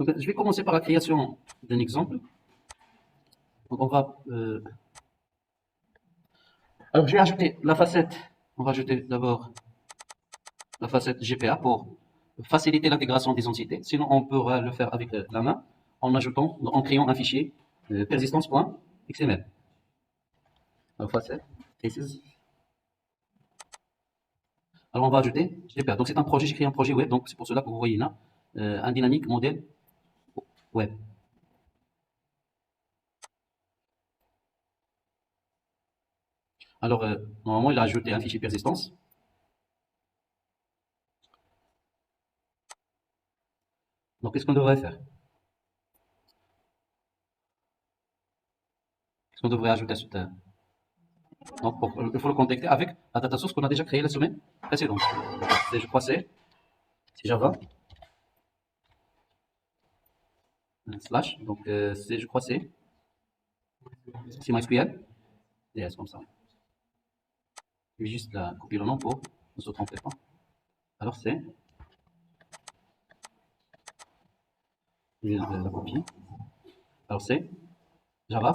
Donc, je vais commencer par la création d'un exemple. Donc, on va... Alors, je vais ajouter la facette. On va ajouter d'abord la facette GPA pour faciliter l'intégration des entités. Sinon, on pourra le faire avec la main en créant un fichier persistance.xml. Alors, facette, faces. Alors, on va ajouter GPA. Donc, c'est un projet, j'ai créé un projet web. Donc, c'est pour cela que vous voyez là un dynamique modèle web. Alors, normalement, il a ajouté un fichier persistance. Donc, qu'est-ce qu'on devrait faire? Qu'est-ce qu'on devrait ajouter à ce terme? Donc, il faut le contacter avec la data source qu'on a déjà créée la semaine précédente. Je crois c'est Java slash. Donc, je crois c'est MySQL. Yes, comme ça. Je vais juste la copier le nom pour ne se tromper pas. Alors, c'est. Je vais la copier. Alors, c'est Java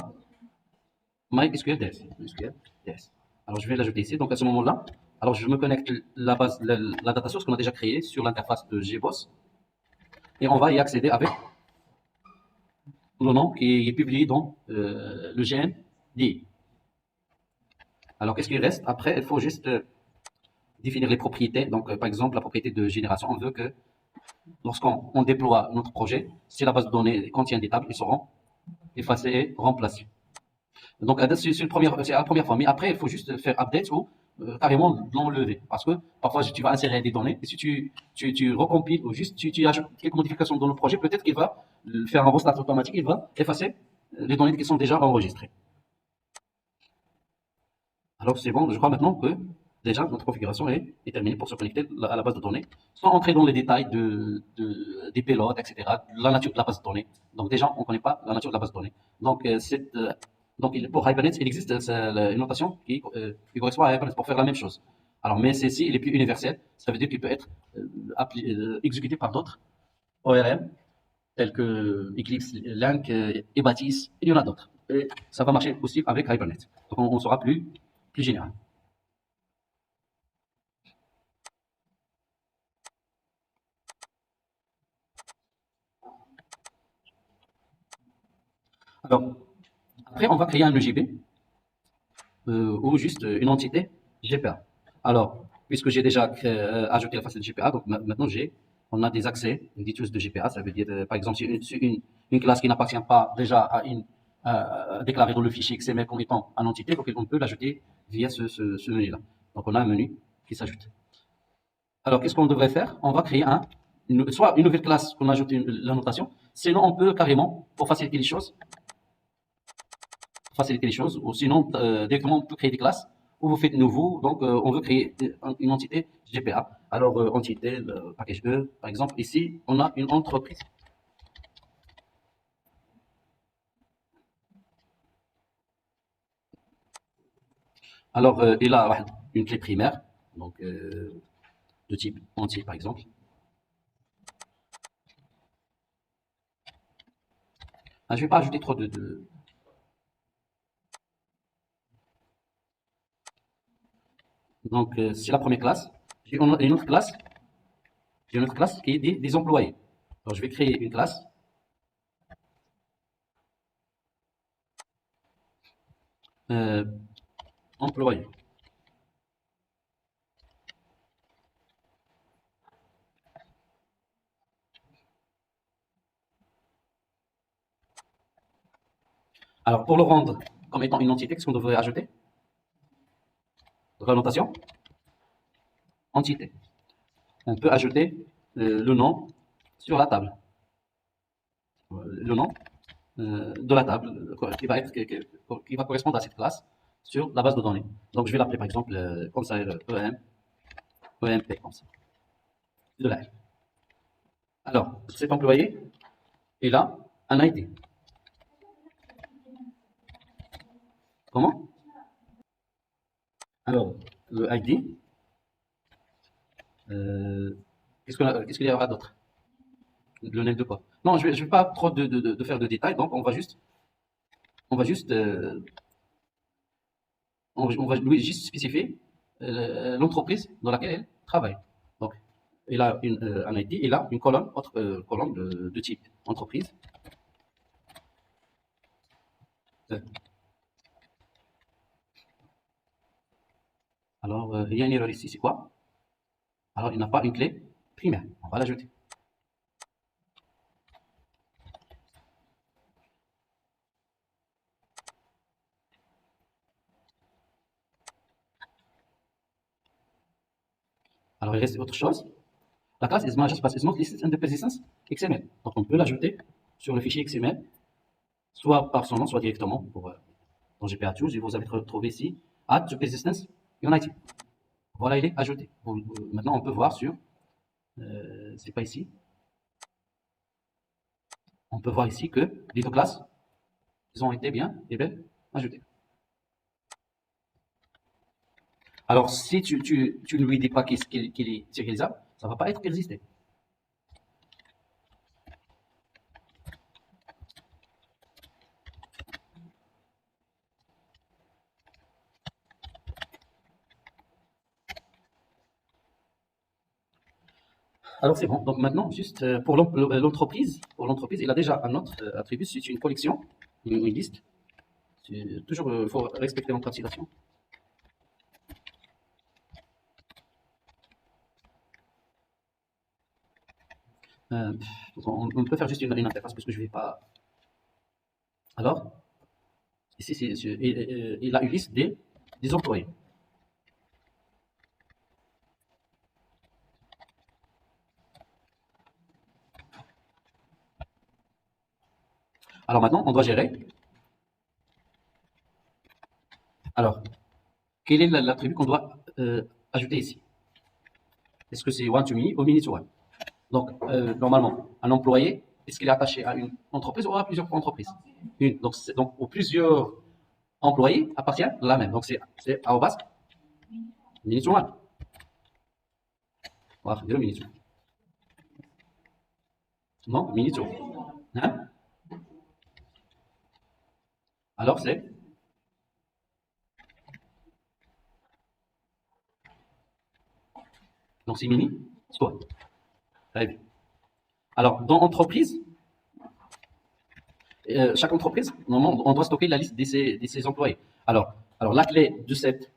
MySQL DS. MySQL DS. Alors, je vais l'ajouter ici. Donc, à ce moment-là, alors je me connecte la data source qu'on a déjà créée sur l'interface de GBoss. Et on va y accéder avec le nom qui est publié dans le GND. Alors, qu'est-ce qu'il reste? Après, il faut juste définir les propriétés. Donc, par exemple, la propriété de génération, on veut que lorsqu'on déploie notre projet, si la base de données contient des tables, ils seront effacés et remplacés. Donc, c'est la première fois. Mais après, il faut juste faire update ou carrément l'enlever. Parce que parfois, tu vas insérer des données. Et si tu recompiles ou juste tu ajoutes quelques modifications dans le projet, peut-être qu'il va faire un restart automatique. Il va effacer les données qui sont déjà enregistrées. Alors, c'est bon. Je crois maintenant que déjà notre configuration est terminée pour se connecter à la base de données, sans entrer dans les détails des payloads, etc., la nature de la base de données. Donc déjà, on ne connaît pas la nature de la base de données. Donc, pour Hibernate, il existe une notation qui correspond à Hibernate pour faire la même chose. Alors, mais ceci, il est plus universel. Ça veut dire qu'il peut être exécuté par d'autres ORM, tels que Eclipse, Link, Ebatis, il y en a d'autres. Et ça va marcher aussi avec Hibernate. Donc, on sera plus général. Alors, après, on va créer un EJB ou juste une entité GPA. Alors, puisque j'ai déjà ajouté la facette GPA, donc maintenant on a des accès, des choses de GPA. Ça veut dire, par exemple, si une classe qui n'appartient pas déjà à déclarer dans le fichier XML comme étant une entité, donc on peut l'ajouter via ce menu-là. Donc, on a un menu qui s'ajoute. Alors, qu'est-ce qu'on devrait faire? On va créer soit une nouvelle classe qu'on ajoute la notation, sinon on peut carrément, pour faciliter les choses, ou sinon directement on peut créer des classes où vous faites nouveau, donc on veut créer une entité GPA. Alors entité package E, par exemple, ici on a une entreprise. Alors il a une clé primaire, donc de type entier par exemple. Je ne vais pas ajouter trop Donc c'est la première classe. J'ai une autre classe. J'ai une autre classe qui est des employés. Alors je vais créer une classe. Employé. Alors pour le rendre comme étant une entité, qu'est-ce qu'on devrait ajouter? Notation entité. On peut ajouter le nom sur la table. Le nom de la table qui va correspondre à cette classe sur la base de données. Donc je vais l'appeler par exemple comme ça, EMP, comme ça, de la. Alors, cet employé est là, un ID. Comment? Alors, le ID, qu'est-ce qu'il y aura d'autre? Le name de quoi? Non, je vais pas trop de faire de détails, donc on va juste, on va lui juste spécifier l'entreprise dans laquelle elle travaille. Donc, il a un ID, il a une colonne, autre colonne de type entreprise. Euh, Alors, il y a une erreur ici, c'est quoi? Alors, il n'a pas une clé primaire. On va l'ajouter. Alors, il reste autre chose. La classe is managed by is not listed in the persistence XML. Donc, on peut l'ajouter sur le fichier XML, soit par son nom, soit directement pour, dans GPA Tools. Et vous allez retrouver ici, add to persistence Unity. Voilà, il est ajouté. Maintenant, on peut voir sur, c'est pas ici, on peut voir ici que les deux classes, ils ont été bien et bien ajoutées. Alors, si tu ne lui dis pas qu'il est sérialisable, ça ne va pas être persisté. Alors, c'est bon. Donc, maintenant, juste pour l'entreprise, il a déjà un autre attribut, c'est une collection, une liste. Toujours, il faut respecter l'encapsulation. Euh, on peut faire juste une interface parce que je ne vais pas. Alors, ici, il a une liste des employés. Alors maintenant, on doit gérer. Alors, quel est l'attribut qu'on doit ajouter ici? Est-ce que c'est one to many ou many to one? Donc, normalement, un employé, est-ce qu'il est attaché à une entreprise ou à plusieurs entreprises? Une. Donc aux plusieurs employés appartient la même. Donc, c'est arrobas many to one. On va faire many to. Non, many to. Hein? Alors, c'est. Donc, c'est mini to one. Très bien. Alors, dans entreprise, chaque entreprise, normalement, on doit stocker la liste de ses employés. Alors, la clé de cette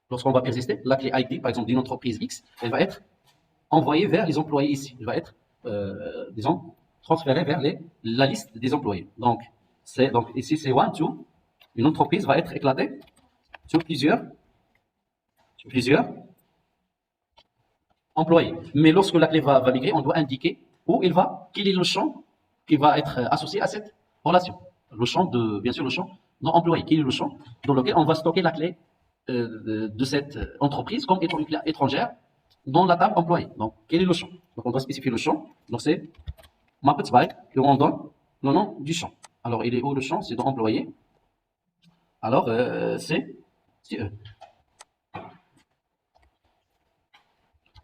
lorsqu'on va persister, la clé ID, par exemple, d'une entreprise X, elle va être envoyée vers les employés ici. Elle va être, disons, transférée vers la liste des employés. Donc ici, c'est one, two. Une entreprise va être éclatée sur plusieurs employés. Mais lorsque la clé va migrer, on doit indiquer où il va, quel est le champ qui va être associé à cette relation. Le champ de, bien sûr, le champ non employé, quel est le champ dans lequel on va stocker la clé de cette entreprise comme étant une clé étrangère dans la table employée. Donc, quel est le champ? Donc, on doit spécifier le champ. Donc, c'est mapped by, et on donne le nom du champ. Alors, il est où le champ? C'est dans employé. Alors, c'est eux.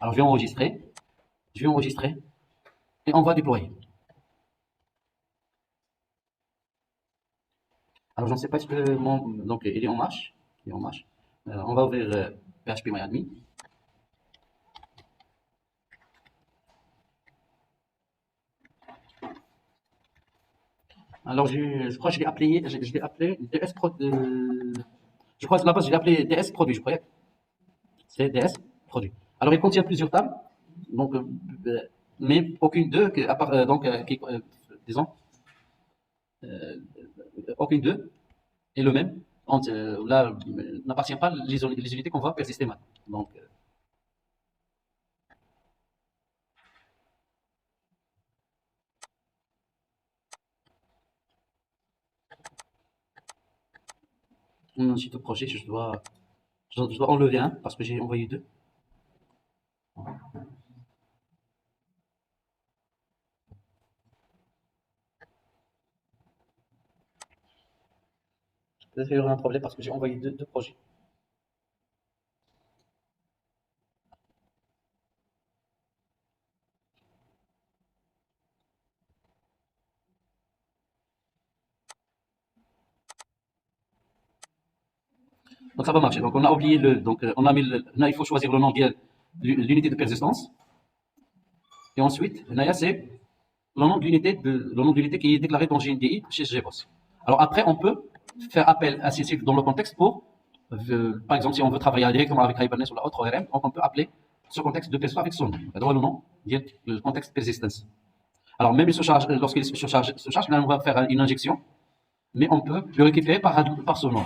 Alors, je vais enregistrer, et on va déployer. Alors, je ne sais pas ce que donc, il est en marche. Il est en marche. On va ouvrir PHP MyAdmin. Alors, je crois que je l'ai appelé DS Pro, je crois que là-bas, je l'ai appelé DS Produit, je croyais. C'est DS Produit. Alors, il contient plusieurs tables, donc, mais aucune d'eux, disons, euh, aucune d'eux est le même. Là, n'appartient pas les unités qu'on va persister maintenant. Donc, ensuite au projet, je dois enlever un parce que j'ai envoyé deux. Peut-être qu'il y aura un problème parce que j'ai envoyé deux projets. Donc ça va marcher. Donc on a oublié le. Donc on a mis le. Là, il faut choisir le nom de l'unité de persistance. Et ensuite, là, c'est le nom de l'unité qui est déclaré dans GNDI chez GBoss. Alors après, on peut faire appel à ces cycles dans le contexte pour, par exemple, si on veut travailler directement avec Hibernate ou la autre ORM, donc on peut appeler ce contexte de persistance avec son nom. Alors le nom, le contexte persistance. Alors même il se charge, lorsqu'il se charge, là on va faire une injection, mais on peut le récupérer par son nom.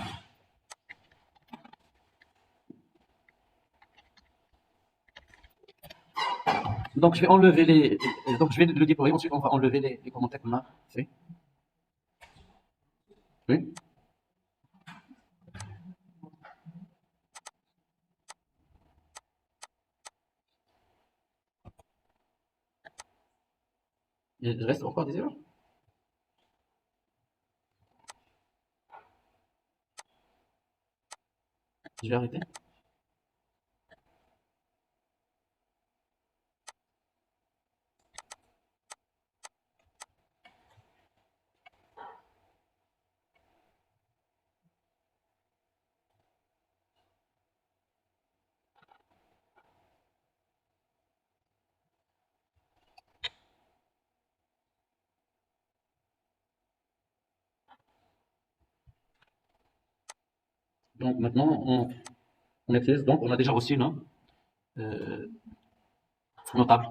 Donc je vais enlever les, donc je vais le déployer. Ensuite on va enlever les commentaires qu'on a fait. Oui. Il reste encore des erreurs. Je vais arrêter. Donc maintenant on utilise, donc on a déjà reçu euh, nos tables.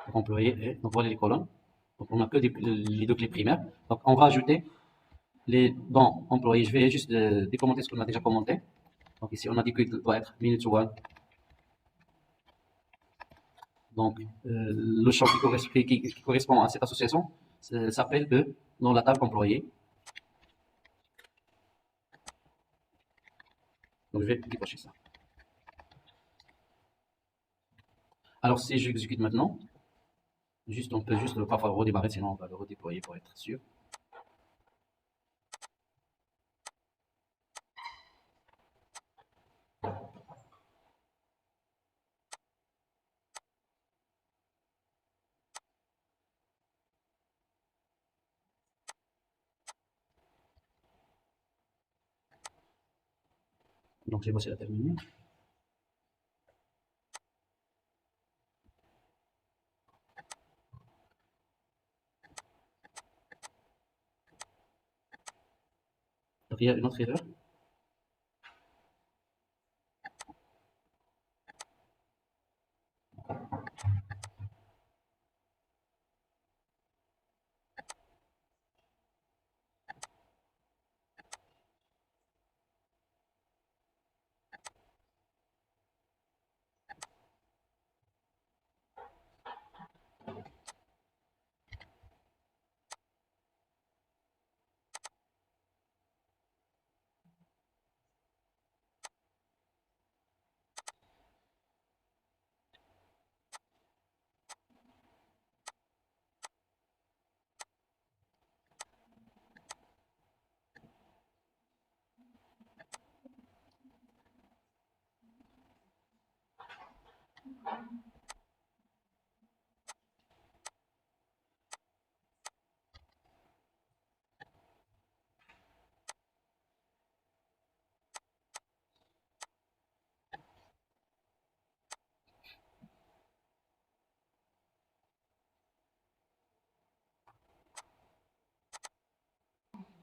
Donc employé et donc voilà les colonnes. Donc on n'a que les deux clés primaires. Donc on va ajouter les dans employé. Je vais juste décommenter ce qu'on a déjà commenté. Donc ici on a dit qu'il doit être minute one. Donc le champ qui correspond à cette association s'appelle dans la table employé. Donc je vais décocher ça. Alors si j'exécute maintenant, on peut juste parfois redémarrer, sinon on va le redéployer pour être sûr. Donc j'ai bossé la terminée. Donc il y a une autre erreur.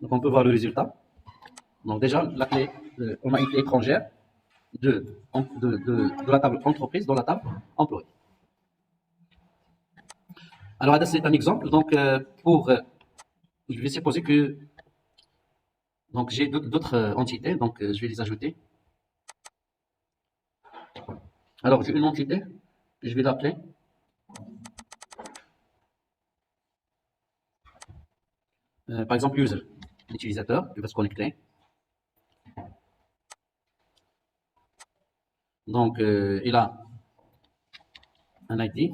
Donc on peut voir le résultat. Donc déjà, la clé, on a une clé étrangère de la table entreprise dans la table employé. Alors là, c'est un exemple. Donc je vais supposer que donc j'ai d'autres entités, donc je vais les ajouter. Alors j'ai une entité, je vais l'appeler par exemple user, l'utilisateur qui va se connecter. Donc il a un ID.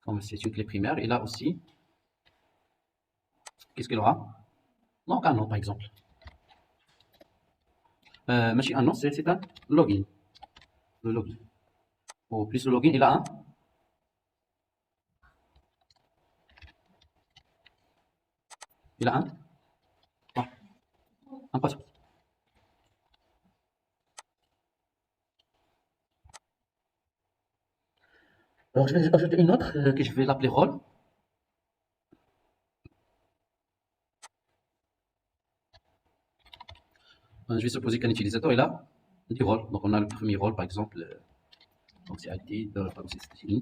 Comme c'est une clé primaire, il a aussi, qu'est-ce qu'il aura? Donc un nom par exemple. Machine un nom, c'est un login. Le login. Au plus le login, il a un Il a non, un poisson. Alors, je vais ajouter une autre que je vais l'appeler rôle. Je vais supposer qu'un utilisateur est là, des rôles. Donc, on a le premier rôle, par exemple, donc c'est IT, pardon, c'est int.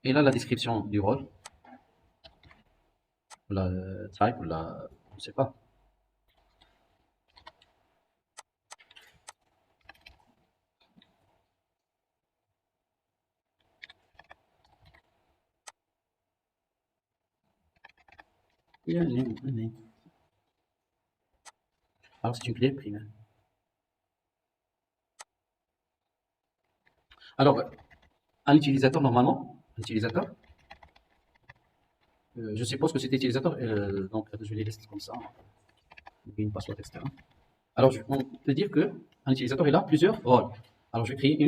Et là, la description du rôle, la type, la, je sais pas. Alors, c'est une clé primaire. Alors, un utilisateur, normalement, un utilisateur, je suppose que cet utilisateur, donc je les laisse comme ça, une password, etc. Alors, on peut dire qu'un utilisateur, il a plusieurs rôles. Alors, je vais créer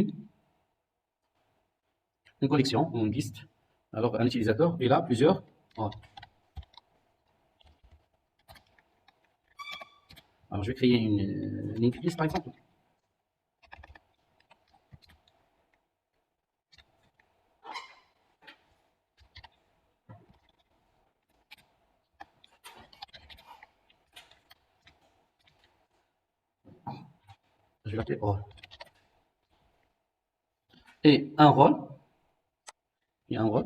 une collection, une liste. Alors, un utilisateur, il a plusieurs rôles. Alors, je vais créer une linked list, par exemple. Je vais l'appeler rôle. Et un rôle, il y a un rôle.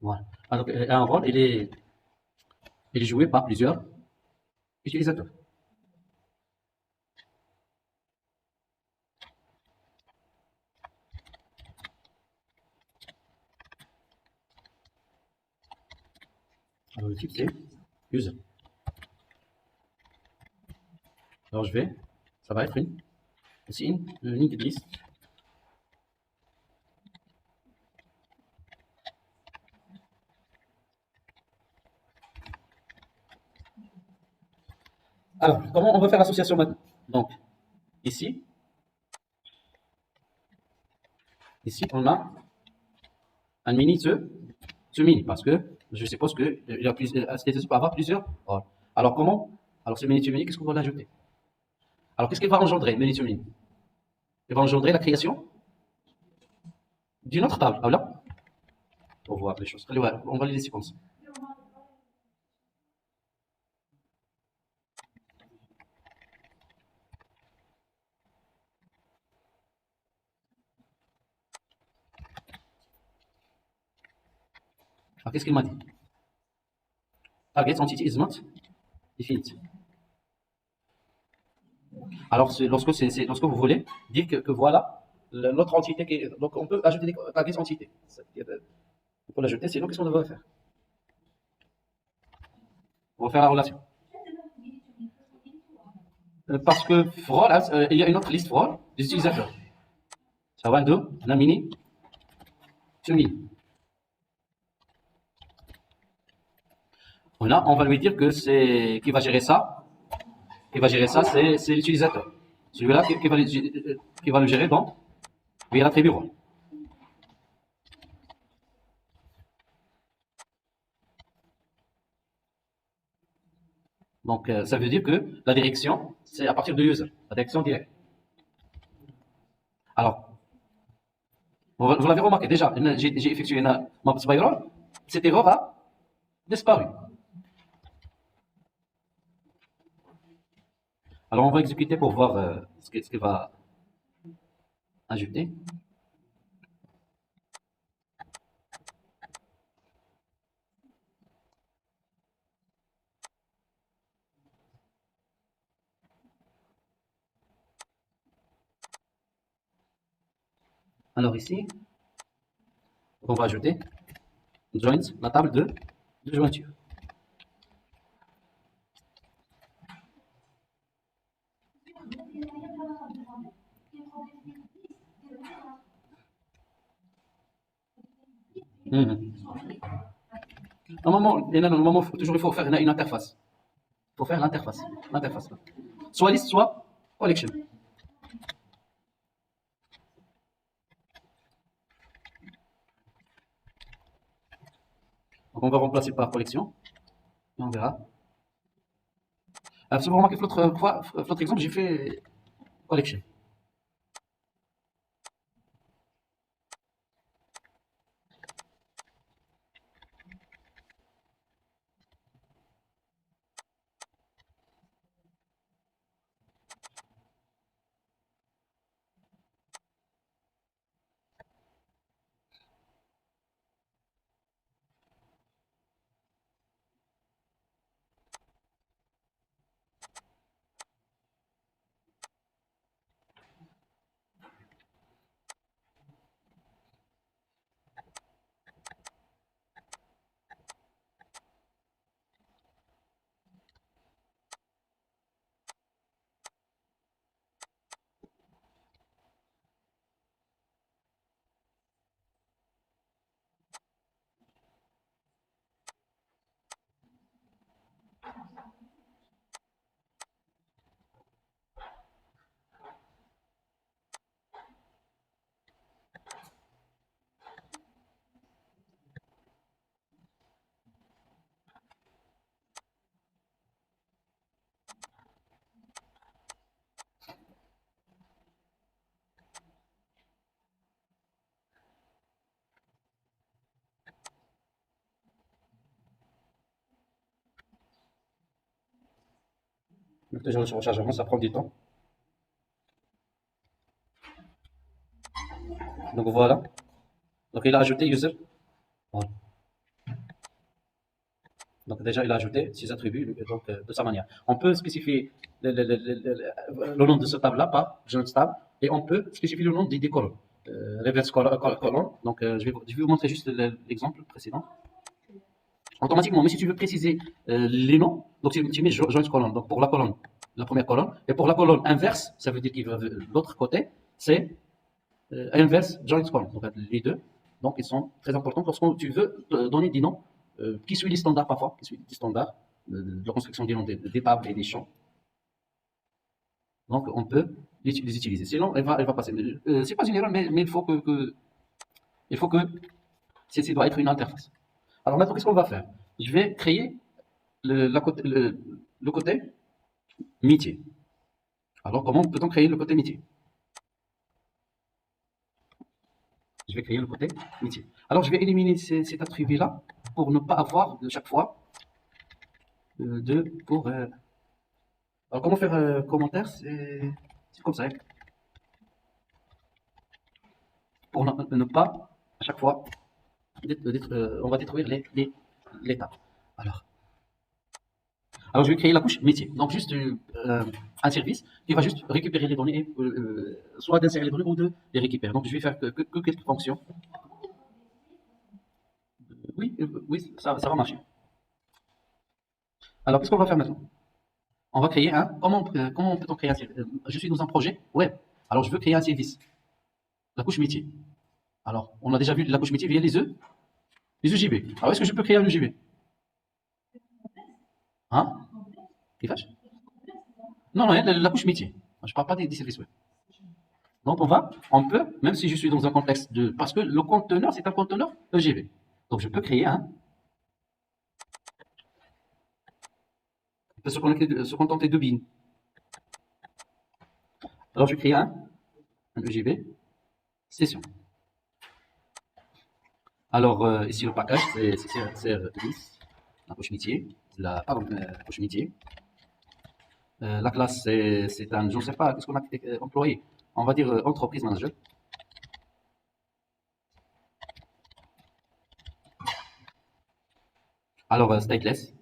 Voilà. Alors, un rôle, il est joué par plusieurs utilisateurs. Alors, le type, c'est user. Alors, ça va être aussi une linked list. Alors, comment on va faire l'association maintenant? Donc, ici, on a un mini ce mini, parce que je suppose que il y a peut avoir plusieurs rôles. Alors, comment? Alors, ce mini to mini, qu'est-ce qu'on va l'ajouter? Alors, qu'est-ce qu'il va engendrer, mini to mini? Il va engendrer la création d'une autre table. Voilà, pour voir les choses. Allez, ouais, on va les laisser comme ça. Alors, qu'est-ce qu'il m'a dit? Target entity is not definite. Alors, lorsque vous voulez dire que voilà l'autre entité qui est. Donc, on peut ajouter des targets entités. Pour l'ajouter, sinon, qu'est-ce qu'on devrait faire? On va faire la relation. Parce que il y a une autre liste rôle des utilisateurs. Ça va de la mini to mini. Là, on va lui dire que c'est qui va gérer ça. Qui va gérer ça, c'est l'utilisateur. Celui-là qui va le gérer donc via l'attribut rôle. Donc, ça veut dire que la direction, c'est à partir de user, la direction directe. Alors, vous l'avez remarqué déjà, j'ai effectué une map spiral, cette erreur a disparu. Alors, on va exécuter pour voir ce qu'il va ajouter. Alors ici, on va ajouter Joins, la table de jointure. Mhm. Normalement, toujours il faut faire une interface. Il faut faire l'interface. L'interface. Soit liste, soit collection. Donc on va remplacer par collection. Et on verra. Si vous remarquez, l'autre exemple, j'ai fait collection. Donc déjà le surchargement, ça prend du temps. Donc voilà. Donc il a ajouté user. Voilà. Donc déjà il a ajouté ses attributs donc, de sa manière. On peut spécifier le nom de ce table-là par joint table et on peut spécifier le nom des colonnes. Reverse colonne. Donc je vais vous montrer juste l'exemple précédent. Automatiquement, mais si tu veux préciser les noms, donc tu mets joint colonne. Donc pour la colonne, la première colonne, et pour la colonne inverse, ça veut dire qu'il va de l'autre côté, c'est inverse joint column. Donc les deux, donc ils sont très importants lorsque tu veux donner des noms qui suivent les standards parfois, qui suivent les standards de la construction des noms des tables et des champs. Donc on peut les utiliser. Sinon, elle va passer. C'est pas une erreur, mais il faut que ça doit être une interface. Alors maintenant, qu'est-ce qu'on va faire? Je vais créer le côté métier. Alors comment peut-on créer le côté métier? Je vais créer le côté métier. Alors je vais éliminer cet attribut-là pour ne pas avoir de chaque fois de pour. Alors comment faire commentaire? C'est comme ça. Pour ne pas à chaque fois, on va détruire l'état. Alors, alors je vais créer la couche métier. Donc juste un service qui va juste récupérer les données, soit d'insérer les données ou de les récupérer. Donc je vais faire que quelques fonctions. Oui, oui, ça va marcher. Alors qu'est-ce qu'on va faire maintenant? On va créer un. Comment peut-on créer un service? Je suis dans un projet web. Alors je veux créer un service. La couche métier. Alors, on a déjà vu la couche métier via les EJB. Alors est-ce que je peux créer un EJB? Hein? Qui fâche? Non, non, la couche métier. Je ne parle pas des services web. Donc on peut, même si je suis dans un contexte de. Parce que le conteneur, c'est un conteneur EGV. Donc je peux créer un. On peut se contenter de bin. Alors je vais créer un EGV session. Alors ici le package, c'est CR10, la couche métier. La couche métier. La classe, c'est un, je ne sais pas, qu'est-ce qu'on a employé? On va dire entreprise manager. Alors, stateless.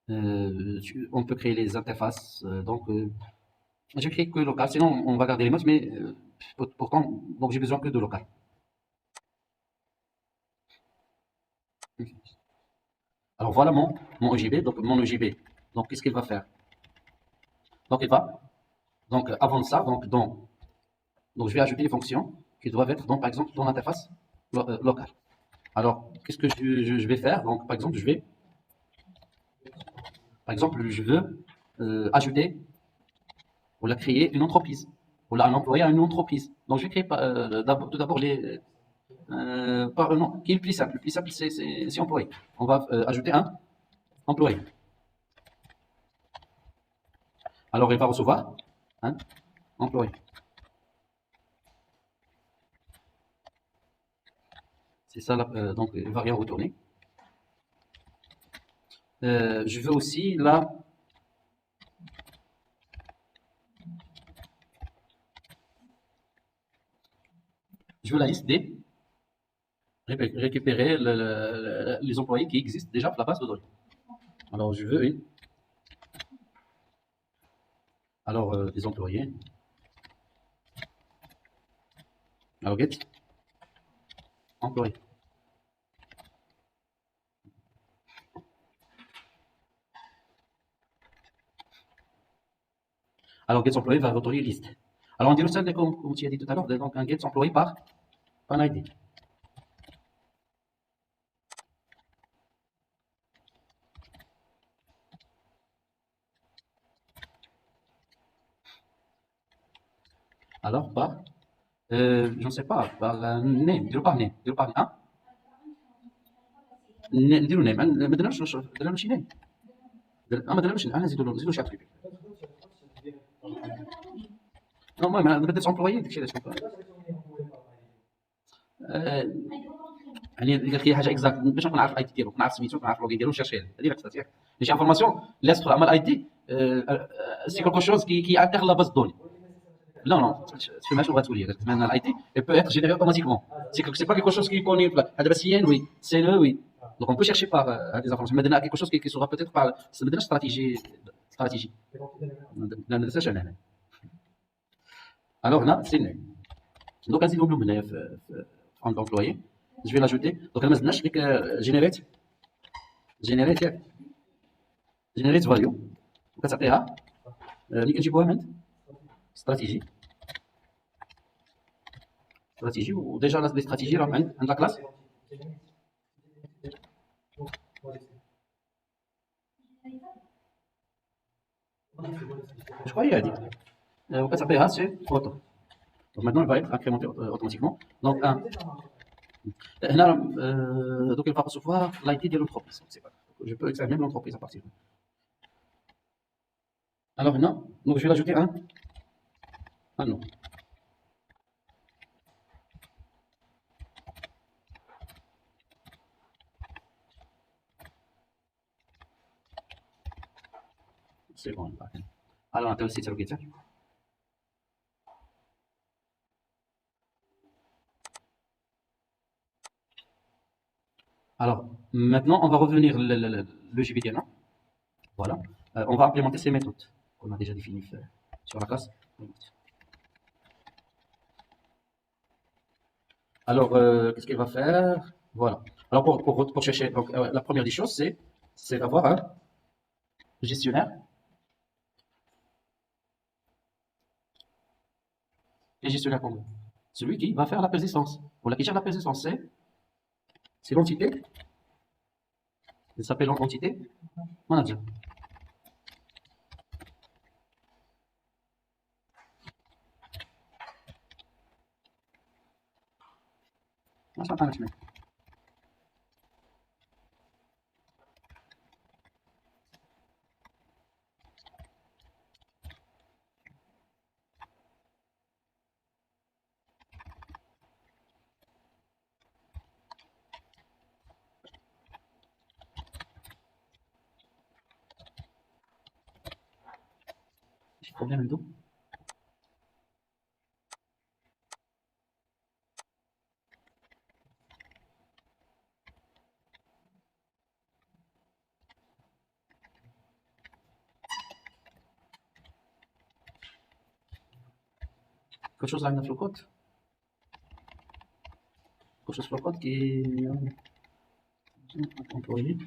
On peut créer les interfaces. Donc, je crée que local. Sinon, on va garder les modes, mais pourtant, donc j'ai besoin que de local. Alors voilà mon EJB. Donc mon EJB. Donc qu'est-ce qu'il va faire? Donc il va, donc avant ça, donc je vais ajouter les fonctions qui doivent être, donc par exemple, dans l'interface locale. Alors qu'est-ce que je vais faire? Donc par exemple, je veux ajouter ou la créer une entreprise. Ou là, un employé à une entreprise. Donc je vais créer tout d'abord non, qui est le plus simple? Le plus simple, c'est employé. On va ajouter un employé. Alors il va recevoir un employé. C'est ça, donc il va rien retourner. Je veux aussi là, je veux la liste des récupérer les employés qui existent déjà dans la base de données. Alors je veux une, alors des employés. Alors get employé. Alors get employé va retourner une liste. Alors on dit le seul comme tu as dit tout à l'heure, donc un get employé par un ID. Alors par je ne sais pas, par name, dis-le par name, dis-le par name. Hein? dis-le name, ما درناش name. ما درناش انا زيدوا شي attribut. Non, المهم انا بديت امبلويي داكشي علاش يعني قالت لي حاجه اكزاكت باش نكون عارف الاي دي ديالو، نعرف سميتو، نعرف لوغين ديالو ونشيرشي عليه. هذه لا تستطيع شي انفورماسيون لا تدخل اما الاي دي سي كوكو شوز كي التر لا باز دوني. Non, non, tu fais mal تولي maintenant l'IT elle peut être générée automatiquement. C'est pas quelque chose qui connaît هذا بس هي oui, c'est le oui. Donc on peut chercher par des informations. Maintenant quelque chose qui sera peut-être par c'est maintenant stratégie. لا ندرسهاش انا هنا. Alors là, c'est le donc vas-y double en employé. Je vais l'ajouter. Donc انا ما زدناش ديك generate generate value وكتعطيها ملي كنجيبوها من استراتيجي وديجا لي استراتيجي راهم عند لا كلاس. جو هي هذيك وكتعطيها سي فوتو. دونك maintenant il va être incrémenté automatiquement. Donc هنا donc il va recevoir l'ID de l'entreprise. Je peux extraire même l'entreprise à partir de là. Alors maintenant, donc je vais l'ajouter un nom. C'est bon. Alors on a aussi sur le guide. Alors maintenant on va revenir le JVD. Voilà. On va implémenter ces méthodes qu'on a déjà définies sur la classe. Alors, qu'est-ce qu'il va faire? Voilà. Alors, pour chercher, donc, la première des choses, c'est d'avoir un gestionnaire. Et gestionnaire combien? Celui qui va faire la persistance. Pour la qui gère la persistance, c'est l'entité. Il s'appelle l'entité manager. J'ai problème de quelque chose là, une code. Quelque chose sur le code qui employé.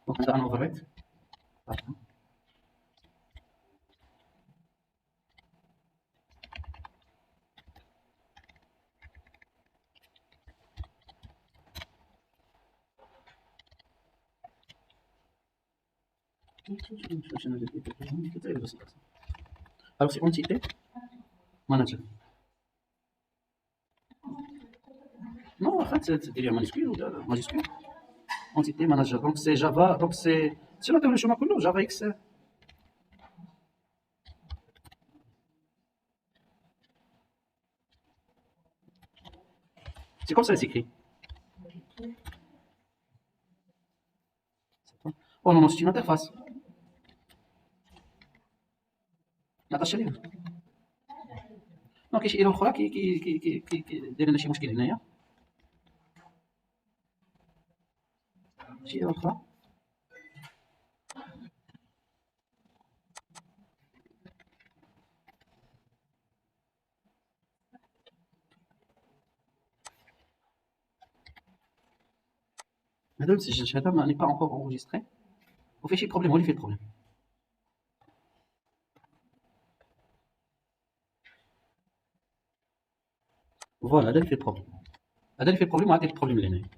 Donc on a un override. Alors c'est entité manager. Non, en fait, c'est délire majuscule ou majuscule. Entité manager. Donc c'est Java. Donc c'est la chemin que Java X. C'est comme ça c'est écrit. Oh non, non, c'est une interface. نعطيش عليها. دونك كاين شي ايرور اخرى داير لنا شي مشكل هنايا. شي ايرور اخرى. هذا مسجلش هذا ما ني با encore enregistré. وفيه شي بروبليم هو اللي فيه البروبليم. فوالا هذا اللي فيه البروبليم. هذا اللي فيه البروبليم وهذا البروبليم اللي هنايا.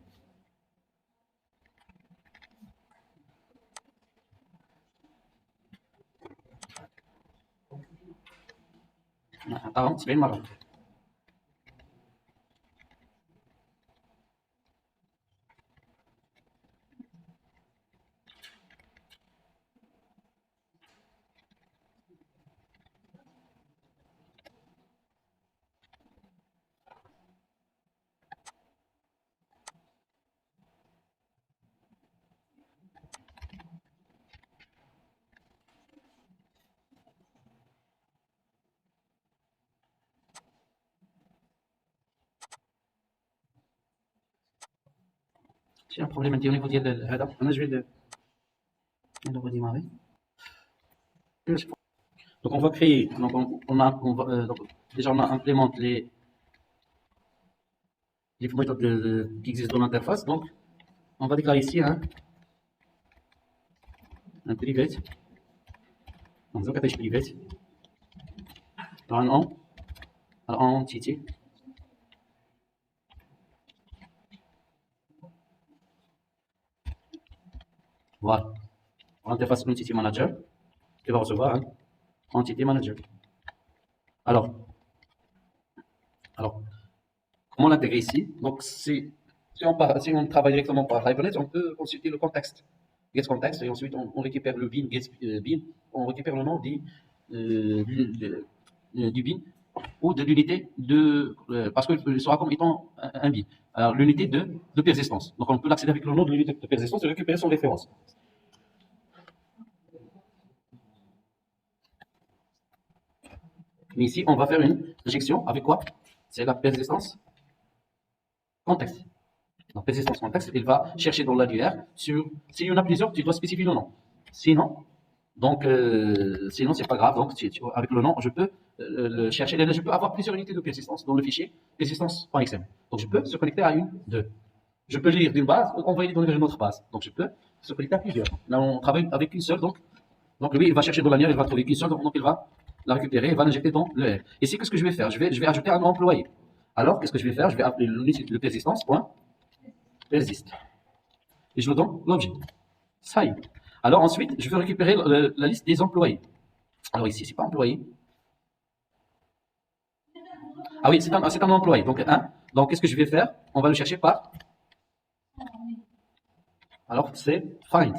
عطاهم 70 مرة. شي ان بروبليم عندي au niveau ديال هذا. انا جو redémarrer. Donc on va créer, donc donc, déjà on a implémenté les méthodes qui existent dans l'interface. Donc on va déclarer ici un private. Donc on attache private. Un entity. Voilà. L'interface entity manager qui va recevoir un entity manager. Alors comment l'intégrer ici? Donc si on travaille directement par Hibernate, on peut consulter le contexte. Get context et ensuite on récupère le bin, get bin, on récupère le nom du bin ou de l'unité parce qu'il sera comme étant un bin. Alors l'unité de persistance. Donc on peut l'accéder avec le nom de l'unité de persistance et récupérer son référence. Mais ici on va faire une injection avec quoi? C'est la persistance contexte. Donc persistance contexte, il va chercher dans l'annuaire s'il y en a plusieurs, tu dois spécifier le nom. Sinon c'est pas grave. Donc avec le nom, je peux le chercher. Je peux avoir plusieurs unités de persistance dans le fichier persistance.xml. Donc je peux se connecter à une, deux. Je peux lire d'une base, envoyer les données vers une autre base. Donc je peux se connecter à plusieurs. Là on travaille avec une seule, donc lui il va chercher dans l'annuaire, il va trouver qu'une seule, donc il va la récupérer, il va l'injecter dans le R. Ici qu'est-ce que je vais faire? Je vais ajouter un employé. Alors qu'est-ce que je vais faire? Je vais appeler l'unité de persistance.persist. Et je le donne l'objet. Ça y est. Alors ensuite, je vais récupérer la liste des employés. Alors ici, c'est pas employé. Ah oui, c'est un employé. Donc un. Donc qu'est-ce que je vais faire? On va le chercher par. Alors c'est find.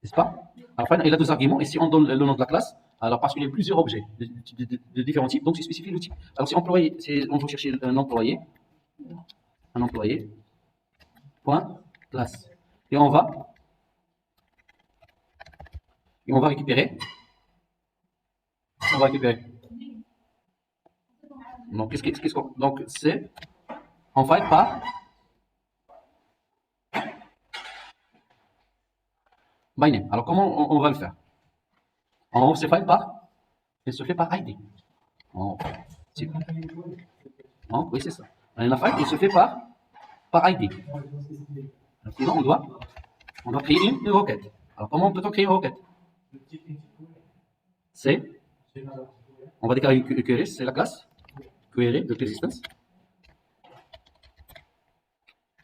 N'est-ce pas? Alors find, il a deux arguments. Et si on donne le nom de la classe, alors parce qu'il y a plusieurs objets de différents types, donc c'est spécifié le type. Alors si employé, on va chercher un employé. Un employé. Point classe. Et on va récupérer. Donc, donc c'est en fait par by name. Alors comment on va le faire? En haut c'est fait par, il se fait par ID. Oui c'est ça. La file il se fait par ID. Sinon, on doit créer une requête. Alors, comment peut-on créer une requête? C'est, on va déclarer une query, c'est la classe query de persistence.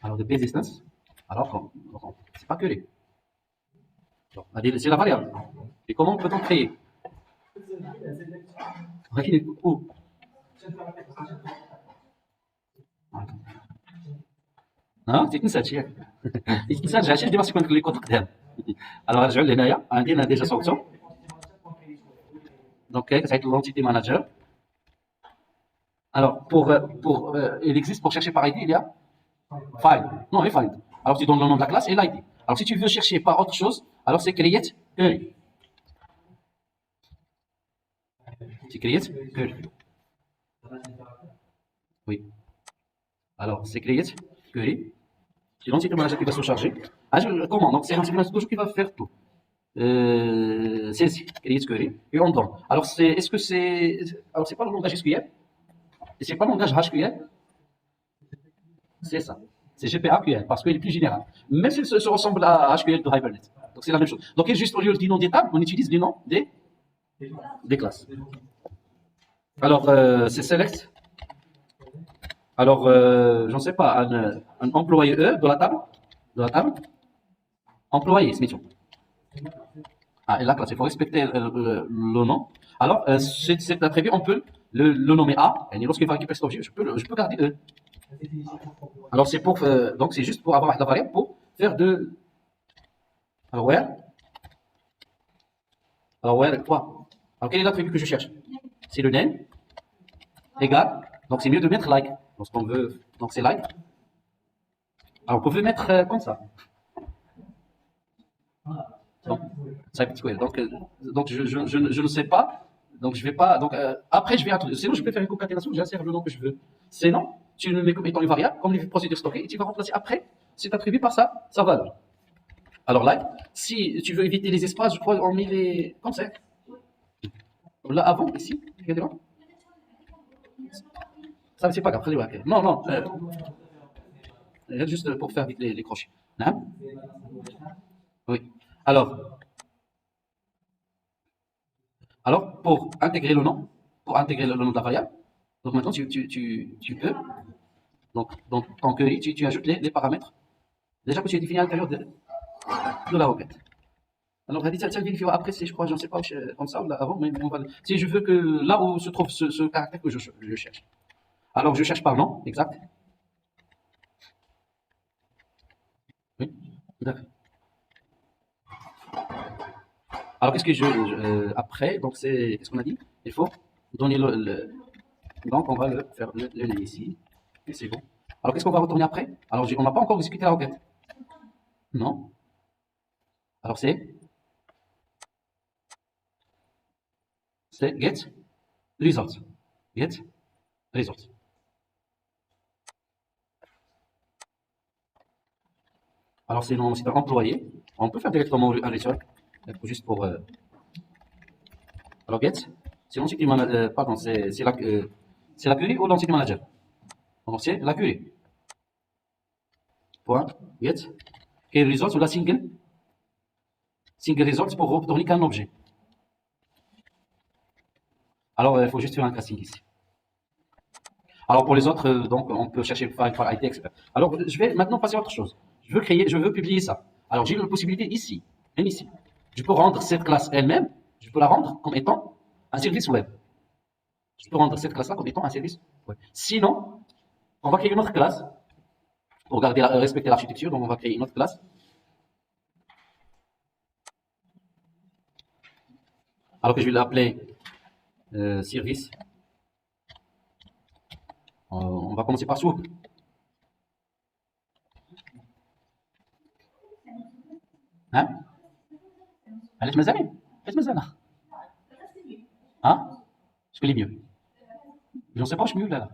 Alors, de persistance, alors, c'est pas query. C'est la variable. Et comment peut-on créer? Où? ها تيتنسى هادشي ياك تيتنسى رجع شي ديما تكون لي كود قدام الوغ نرجعو لهنايا عندنا ديجا صوتو دونك كتعيط لونتيتي ماناجر alors il existe pour chercher par ID il y a find non et find alors tu donnes le nom de la classe et l'ID alors si tu veux chercher par autre chose alors c'est create query tu create query oui alors c'est create query c'est l'entité manager qui va se charger. Ah, comment? Donc, c'est l'entité manager toujours qui va faire tout. C'est create query et on donne. Alors, est-ce que c'est. Alors, c'est pas le langage SQL et c'est pas le langage HQL. C'est ça. C'est GPAQL parce qu'il est plus général. Même s'il se ressemble à HQL de Hibernate. Donc, c'est la même chose. Donc, juste au lieu du nom des tables, on utilise les noms des classes. Alors, c'est select. Alors, je ne sais pas, un employé E de la table, employé, c'est mission. Ah, et la classe, il faut respecter le nom. Alors, cet attribut, on peut le nommer A, et lorsqu'il va récupérer cet objet, je peux garder E. Alors, c'est pour, donc c'est juste pour avoir la variable pour faire de. Alors, where quoi? Alors, quel est l'attribut que je cherche? C'est le name, égal, donc c'est mieux de mettre like, lorsqu'on veut, donc c'est like. Alors, vous pouvez mettre comme ça. Donc je ne sais pas. Donc je vais pas. Donc après je vais introduire. Sinon je peux faire une concaténation, j'insère le nom que je veux. Sinon, tu le mets comme étant une variable, comme les procédures stockées, et tu vas remplacer après cet attribut par sa valeur. Alors like, si tu veux éviter les espaces, je crois on met les. Comme ça. Là avant, ici, regardez-moi. Ça c'est pas grave, non, non. Juste pour faire vite les crochets. Hein? Oui. Alors, pour intégrer le nom de la variable, donc maintenant tu peux, donc dans ton query, tu ajoutes les paramètres déjà que tu as définis à l'intérieur de la requête. Alors, on va dire, tiens, vérifier après, si je crois, je ne sais pas comme ça, ou là, avant, mais on va. Si je veux que là où se trouve ce caractère que je cherche. Alors, je cherche par nom, exact. Oui, d'accord. Alors, qu'est-ce que après, donc c'est, qu'est-ce qu'on a dit? Il faut donner donc on va le faire le name ici, et c'est bon. Alors, qu'est-ce qu'on va retourner après? Alors, on n'a pas encore exécuté la requête. Non. Alors, c'est get results. Get results. Alors, c'est un employé. On peut faire directement un return, juste pour. Alors, get, c'est l'entité manager. Pardon, c'est la query ou l'entité manager? Donc, c'est la query. Point, get, et results ou la single results pour retourner qu'un objet. Alors, il faut juste faire un casting ici. Alors, pour les autres, donc, on peut chercher par ID, etc. Alors, je vais maintenant passer à autre chose. Je veux publier ça. Alors, j'ai une possibilité ici, même ici. Je peux rendre cette classe elle-même, je peux la rendre comme étant un service web. Je peux rendre cette classe-là comme étant un service web. Sinon, on va créer une autre classe pour respecter l'architecture. Donc, on va créer une autre classe. Alors que je vais l'appeler service. On va commencer par swoop. Hein? علاش مازال Hein? Je connais mieux. Je ne sais pas, je suis mieux là.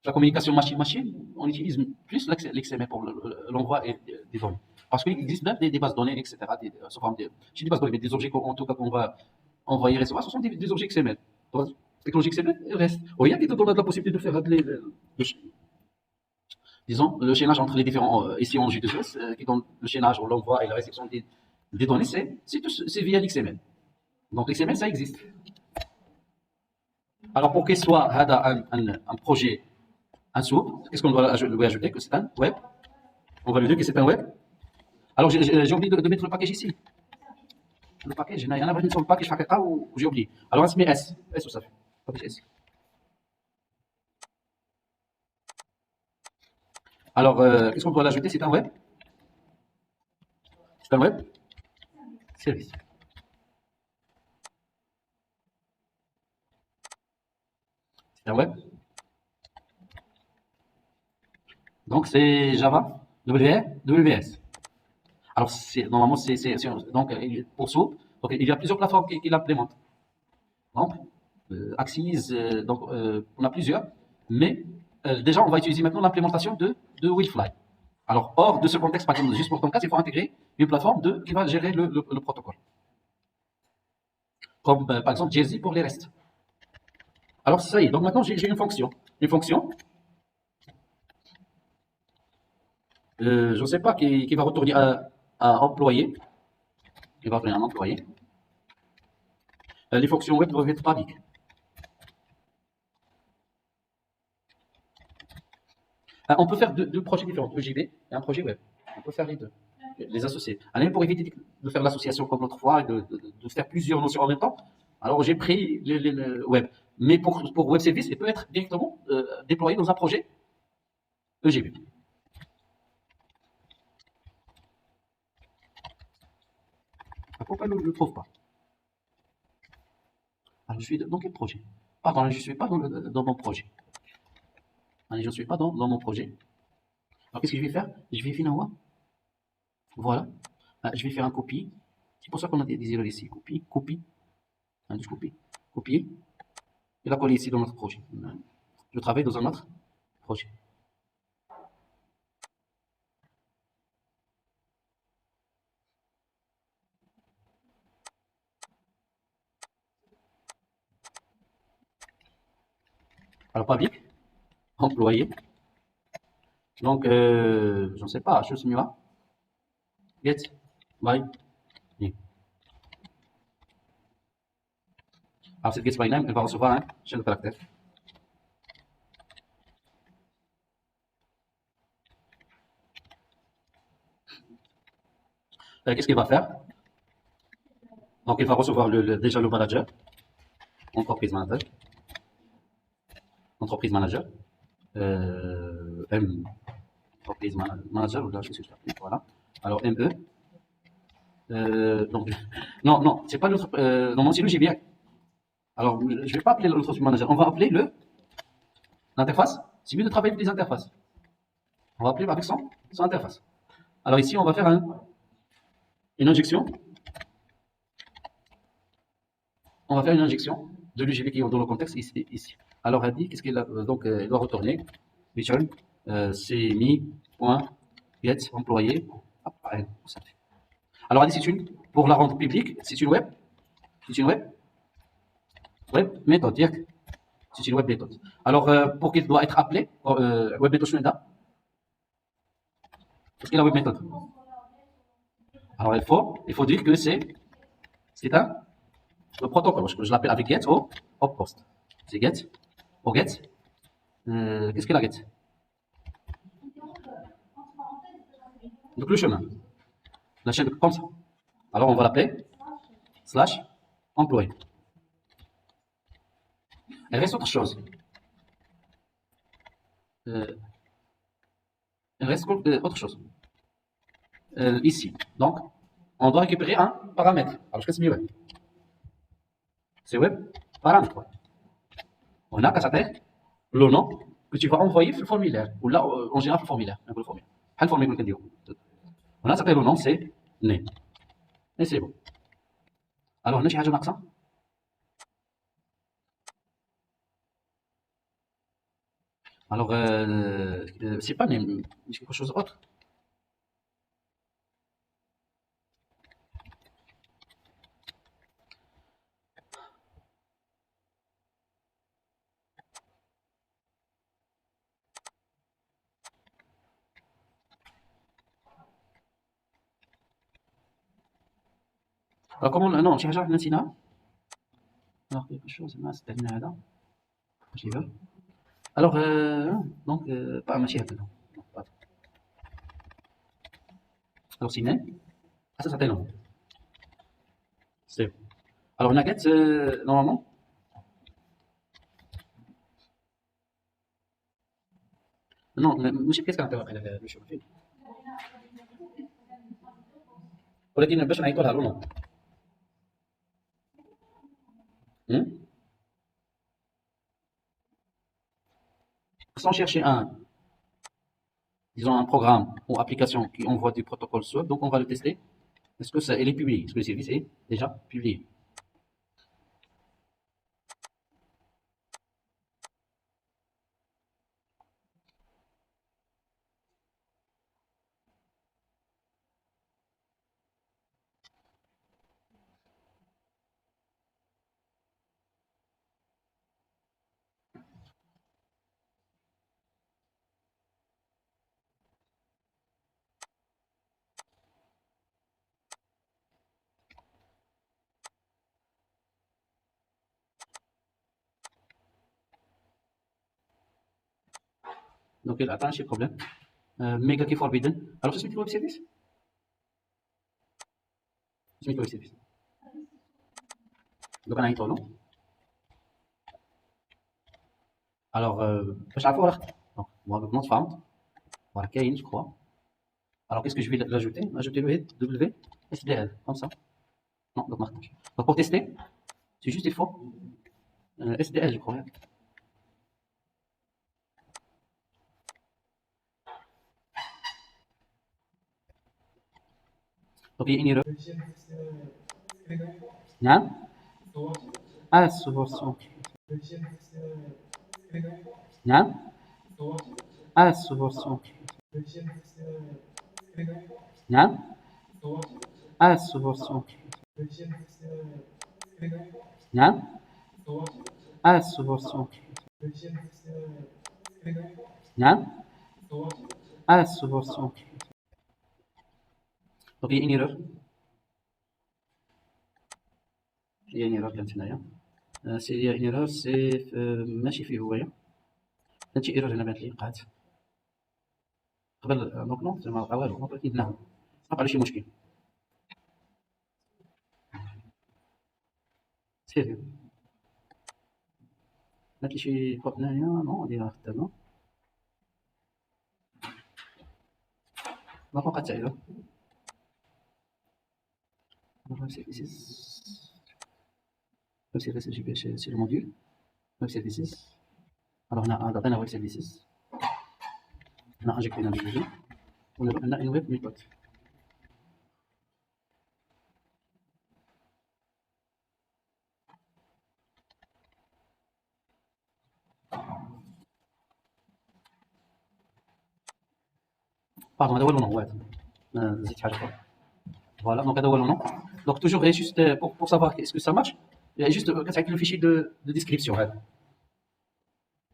La communication machine-machine, on utilise plus l'XML pour l'envoi des données. Parce qu'il existe même des bases de données, etc. Sous forme je dis des bases de données, mais des objets en tout cas qu'on va envoyer et recevoir, ce sont des objets XML. Donc, technologie XML, il reste. Oh, il y a qui te donne la possibilité de faire disons, le chaînage entre les différents, ici en J2S, qui donne le chaînage ou l'envoi et la réception des données, c'est via l'XML. Donc l'XML, ça existe. Alors pour qu'il soit un projet, un soup, qu'est-ce qu'on doit lui ajouter? Que c'est un web. On va lui dire que c'est un web. Alors j'ai oublié de mettre le package ici. Le package, il y en a une sur le package paquet A ou j'ai oublié. Alors on se met S. S, ça fait. Package S. Alors, qu'est-ce qu'on doit l'ajouter? C'est un web. C'est un web service. C'est un web. Donc c'est Java, WS. Alors normalement donc pour ça, donc il y a plusieurs plateformes qui l'implémentent. Donc Axis, donc on a plusieurs, mais déjà on va utiliser maintenant l'implémentation de Willfly. Alors hors de ce contexte, par exemple, juste pour ton cas, il faut intégrer une plateforme qui va gérer le protocole. Comme par exemple Jay-Z pour les restes. Alors ça y est, donc maintenant j'ai une fonction. Une fonction, je ne sais pas, qui va retourner à employé. Il va retourner à un employé. Les fonctions web doivent être publiques. On peut faire deux projets différents, EJB et un projet web. On peut faire les deux, les associer. Alors, pour éviter de faire l'association comme l'autre fois et de faire plusieurs notions en même temps, alors j'ai pris le web. Mais pour web service, il peut être directement déployé dans un projet EJB. Pourquoi je ne le trouve pas? Alors, je suis dans quel projet? Pardon, je ne suis pas dans mon projet. Allez, je ne suis pas dans mon projet. Alors, qu'est-ce que je vais faire? Je vais finir. Voilà. Je vais faire un copie. C'est pour ça qu'on a des erreurs ici. Copie, copie. Je copie. Copier. Et la coller ici dans notre projet. Je travaille dans un autre projet. Alors, public, employé. Donc, je ne sais pas, chose mieux. Get, by, name. Alors, cette get by name, elle va recevoir un chaîne de caractère. Qu'est-ce qu'il va faire? Donc, il va recevoir déjà le manager, entreprise manager, entreprise manager, M, entreprise manager, ou là, je suis sûr. Voilà. Alors, ME. Donc, non, non, c'est pas l'autre. Non, c'est le GBI. Alors, je ne vais pas appeler l'autre manager, on va appeler l'interface. C'est mieux de travailler avec des interfaces. On va appeler avec son interface. Alors ici, on va faire une injection. On va faire une injection de l'UGB qui est dans le contexte ici. Alors, elle dit, qu'est-ce qu'elle a? Donc, elle doit retourner. Return, c'est mi.get employé. Alors, elle dit, pour la rendre publique, c'est une web. C'est une web méthode. C'est une web méthode. Alors, pour qu'elle doit être appelée, web méthode, qu'est-ce qu'est la web méthode? Alors, il faut dire que c'est le protocole. Je l'appelle avec get au post. C'est get au get. Qu'est-ce que la get? Donc, le chemin. La chaîne comme ça. Alors, on va l'appeler slash employé. Il reste autre chose. Il reste autre chose. Ici. Donc, on doit récupérer un paramètre. Alors, qu'est-ce que c'est web? C'est web paramètre. On a qu'à s'appelle le nom que tu vas envoyer sur le formulaire. Ou là, en général, sur le formulaire. Le formulaire. On a s'appelle le nom, c'est name. Et c'est bon. Alors, on a un accent. Alors, c'est pas name, c'est quelque chose d'autre. Alors comment non شي حاجه حنا نسيناها. Alors quelque chose ما استعملنا هذا ماشي غير. Alors donc pas ماشي هكذا. Alors sinon ça s'appelle non. C'est alors nugget normalement non ماشي كيس كنعطيو واقيلا باش فيه ولكن باش نعيطوا لها نو. Sans chercher disons un programme ou application qui envoie du protocole SWAP, donc on va le tester. Est-ce que ça, elle est publiée? Est-ce que le service est déjà publié? Donc elle attend chez problème. Mega key forbidden. Alors, c'est le web service? C'est le web service. Donc, on a un non? Alors, باش نعرفوا ولا donc moi le not found. Voilà, كاين je crois. Alors, qu'est-ce que je vais l'ajouter? Ajouter le head W SDL comme ça. Non, donc marquage. Donc, pour tester, c'est juste il faut SDL, je crois. Donc, il y a une erreur. نعم؟ الصور. نعم؟ الصور. نعم؟ الصور. نعم؟ الصور. نعم؟ الصور. Donc, il y a une erreur. Il y a une erreur كانت هنايا. سي il y a une erreur سي ماشي فيه هواية. كانت شي ايرور هنا بانت لي وقعت قبل دونك نو ما بقى والو دونك اكيد نعم وقع له شي مشكل. سيري بانت لي شي فوق هنايا نو ديالها خدامة دونك وقعت حتى ايرور. Web services. Web services, je vais sur le module. Web services. Alors, on a web services. On a injecté dans le module. On a une web method. Pardon, هذا هو le nom. Ouais. زدت حاجة أخرى. Voilà, donc هذا هو le nom. Donc, toujours, et juste pour savoir est-ce que ça marche, il y a juste avec le fichier de description. Ouais.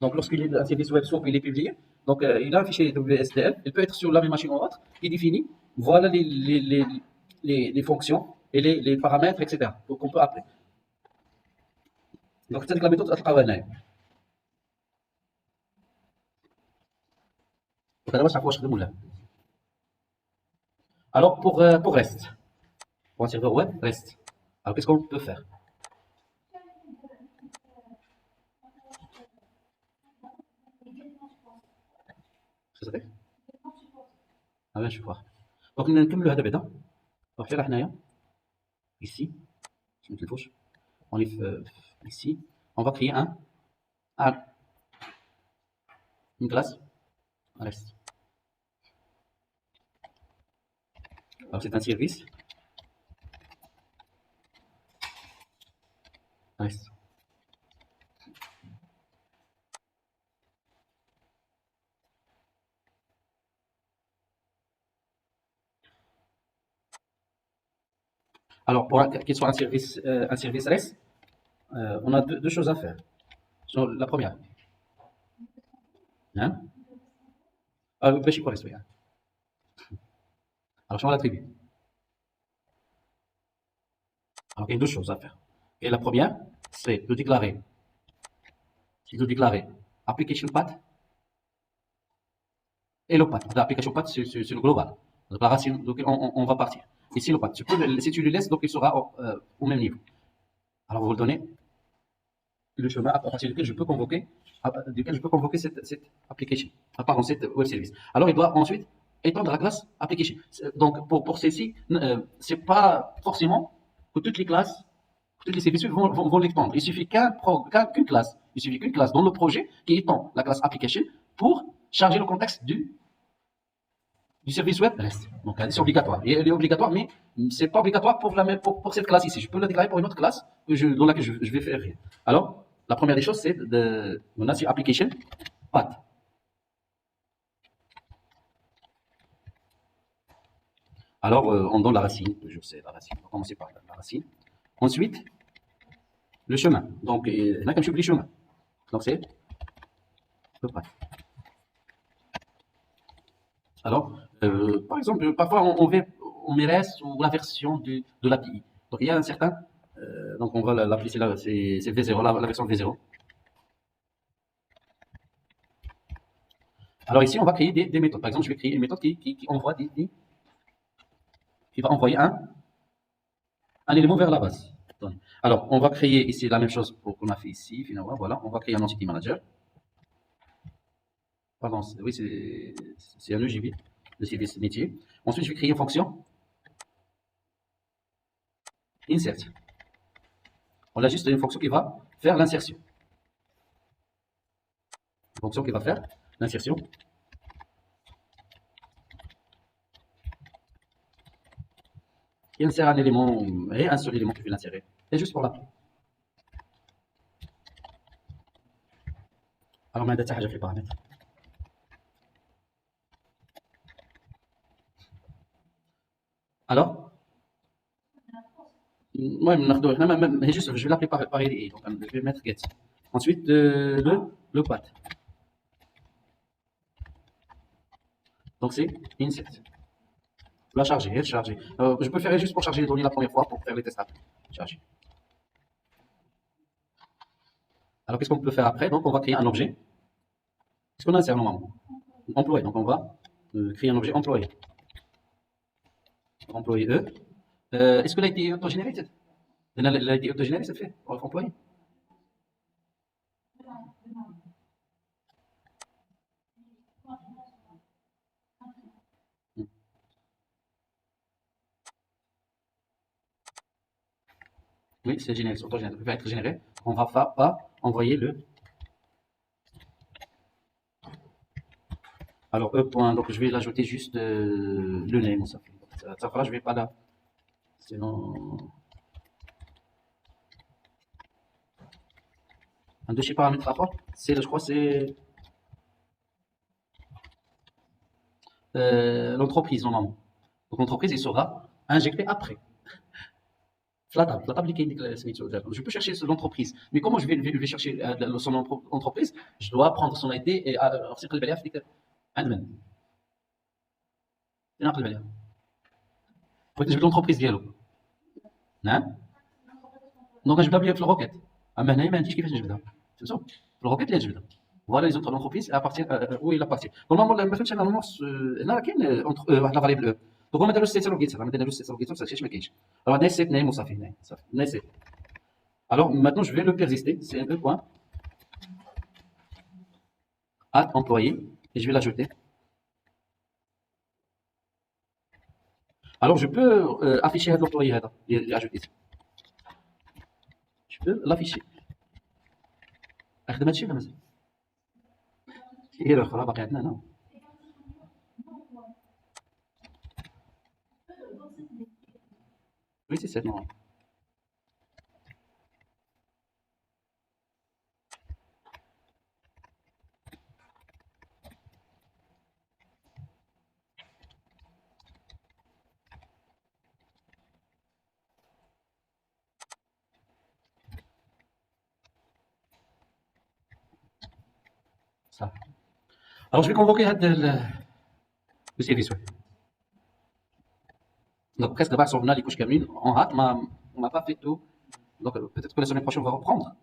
Donc, lorsqu'il est un service web swap, il est publié. Donc, il a un fichier WSDL. Il peut être sur la même machine ou autre. Il définit. Voilà les fonctions et les paramètres, etc. Donc, on peut appeler. Donc, c'est la méthode تلقاوها هنايا. Donc, أنا باش نعرف واش خدم ولا. Alors, pour REST, pour un serveur web, REST. Alors, qu'est-ce qu'on peut faire? Ça fait? Ah ben, je vois. Donc, نكملوا هذا بعدا. Donc, حتى هنايا. Ici. Je mets le fauche. On est ici. On va créer une classe REST. Alors, c'est un service REST. Alors, pour qu'il soit un service REST, on a deux choses à faire. La première, hein? باش يكون REST, oui, hein. Alors, je vais l'attribuer. Alors, il y a deux choses à faire. Et la première, c'est de déclarer application path et le path. L'application path, c'est le global. Donc, la racine, donc on va partir. Ici, le path. Si tu le laisses, donc il sera au même niveau. Alors, vous le donnez le chemin à partir duquel je peux convoquer cette application, pardon, cette web service. Alors, il doit ensuite étendre la classe application. Donc, pour celle-ci, c'est pas forcément que toutes les classes, toutes les services vont l'étendre. Il suffit qu'une classe, il suffit qu'une classe dans le projet qui étend la classe application pour charger le contexte du service web reste. Donc, c'est obligatoire. Et elle est obligatoire, mais c'est pas obligatoire pour cette classe ici. Je peux la déclarer pour une autre classe dans laquelle je vais faire rien. Alors, la première des choses, c'est on a sur application path. Alors, on donne la racine, toujours c'est la racine. On va commencer par la racine. Ensuite, le chemin. Donc, il y a comme je le chemin. Donc, c'est le path. Alors, par exemple, parfois on met REST ou la version de l'API. Donc, il y a un certain. Donc, on va l'appeler, c'est V0, la version V0. Alors, ici, on va créer des méthodes. Par exemple, je vais créer une méthode qui envoie qui va envoyer un élément vers la base. Alors, on va créer ici la même chose qu'on a fait ici, finalement. Voilà, on va créer un entity manager. Pardon, oui, c'est un EJB, le service métier. Ensuite, je vais créer une fonction insert. On a juste une fonction qui va faire l'insertion. Une fonction qui va faire l'insertion. Qui insère un élément, et un seul élément que je vais l'insérer. Et juste pour l'appeler. Alors, on a déjà fait les paramètres. Alors, moi, je vais l'appeler par IDE. Donc, je vais mettre get. Ensuite, le path. Donc, c'est insert. La charger, elle charger. Je peux faire juste pour charger les données la première fois pour faire les tests après. Charger. Alors, qu'est-ce qu'on peut faire après? Donc, on va créer un objet. Qu'est-ce qu'on insère normalement? Employé. Donc, on va créer un objet employé. Employé E. Est-ce que l'a été autogénéré? Elle a été autogénérée, cette fait pour employé. Oui, c'est généré, c'est autogénéré. Ça peut être généré. On va pas envoyer le. Alors, E point, donc je vais l'ajouter juste le name, ça fait. Ça fera, je vais pas là. Sinon. Un dossier paramètre à part, je crois, c'est l'entreprise, normalement. Donc, l'entreprise, il sera injecté après. Flatable qui indique je peux chercher l'entreprise. Mais comment je vais chercher son entreprise? Je dois prendre son ID et نقلب عليها في ديك admin. نقلب عليها. بغيت نجبد l'entreprise ديالو. نعم. دونك نجبدها بلي في الروكيت. اما هنايا ما عنديش كيفاش نجبدها. فهمتوا؟ في الروكيت اللي نجبدها. فوالا لي زوتر لونتربريز ابارتير وي لا بارتي نورمالمون ما فهمتش انا هنا راه كاين واحد لا فاليبل دونك ما داروش سيت لوغيت ما داروش سيت لوغيت صافي ما كاينش راه عندنا سيت نيم وصافي هنايا صافي عندنا سيت alors maintenant je vais le persister c'est un peu point add employé et je vais l'ajouter alors je peux afficher l'employé هذا اللي ajouté je peux l'afficher اخدم هادشي ولا مازال هي الاخرى باقي عندنا هنا oui c'est ça non ça alors je vais convoquer le service web donc presque دابا صوبنا لي كوش كاملين اون هات ما on n'a pas fait tout. Donc peut-être que la semaine prochaine, on va reprendre.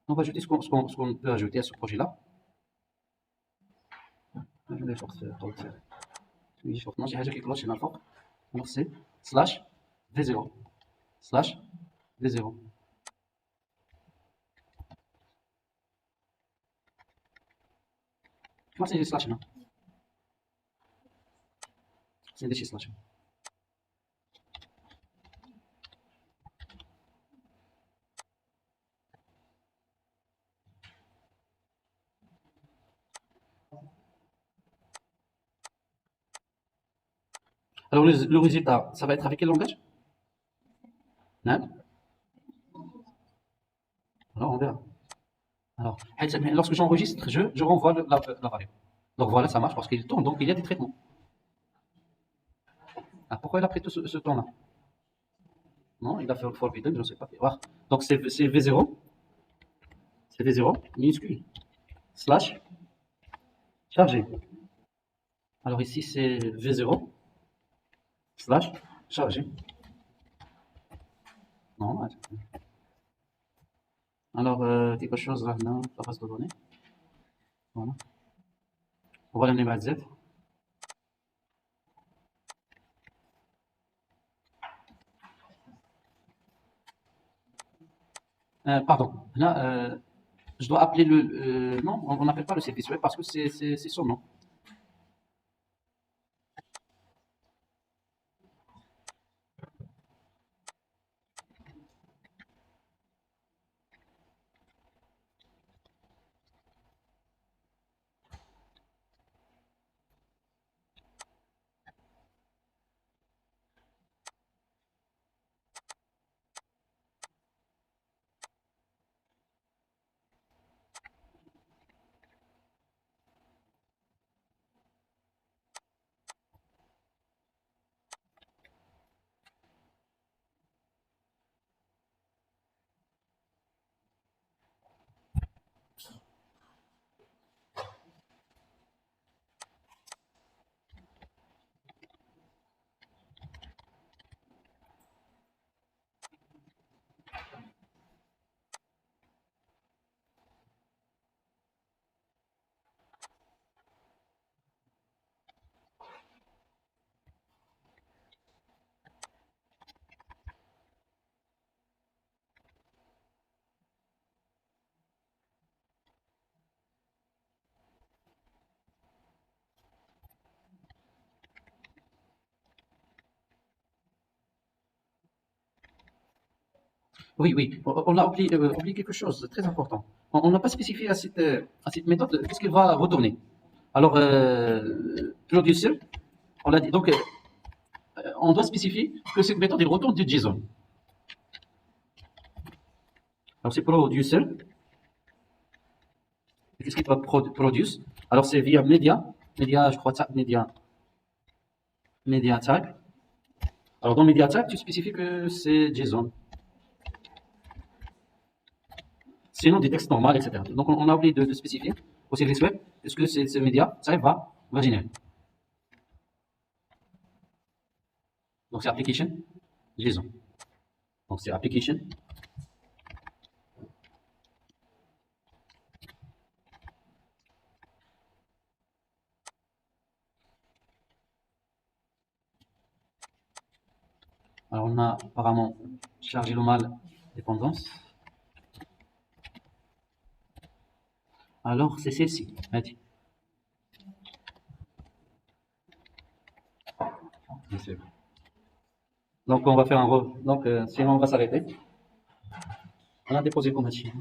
On va ajouter ce qu'on peut ajouter à ce projet-là. Je vais forcer. Oui, non, j'ai quelque chose chez l'enfant. Alors c'est slash V0. Slash V0. Comment c'est des slash là? C'est des slash. Alors le résultat, ça va être avec quel langage? Non. Alors on verra. Alors, lorsque j'enregistre, je renvoie la variable. Donc voilà, ça marche parce qu'il tourne, donc il y a des traitements. Ah, pourquoi il a pris tout ce temps-là? Non, il a fait forbidden, je ne sais pas. Voilà. Donc c'est V0, c'est V0, minuscule, slash, chargé. Alors ici c'est V0, slash, chargé. Non, attends. Alors quelque chose là, dans la base de données. Voilà. On va l'amener à Z. Pardon, là, je dois appeler le. Non, on n'appelle pas le service web parce que c'est son nom. Oui, oui, on a oublié quelque chose de très important. On n'a pas spécifié à cette méthode qu'est-ce qu'elle va retourner. Alors, producer, on l'a dit, donc on doit spécifier que cette méthode elle retourne du JSON. Alors c'est producer, qu'est-ce qu'il va produce? Alors c'est via média, je crois, média tag. Alors dans média tag, tu spécifies que c'est JSON. Sinon des textes normaux, etc. Donc on a oublié de spécifier au service web, est-ce que c'est média, ça va générer. Donc c'est application, JSON. Donc c'est application. Alors on a apparemment chargé le mal dépendance. Alors c'est celle-ci. Donc on va faire un re. Donc sinon on va s'arrêter. On a déposé pour machine.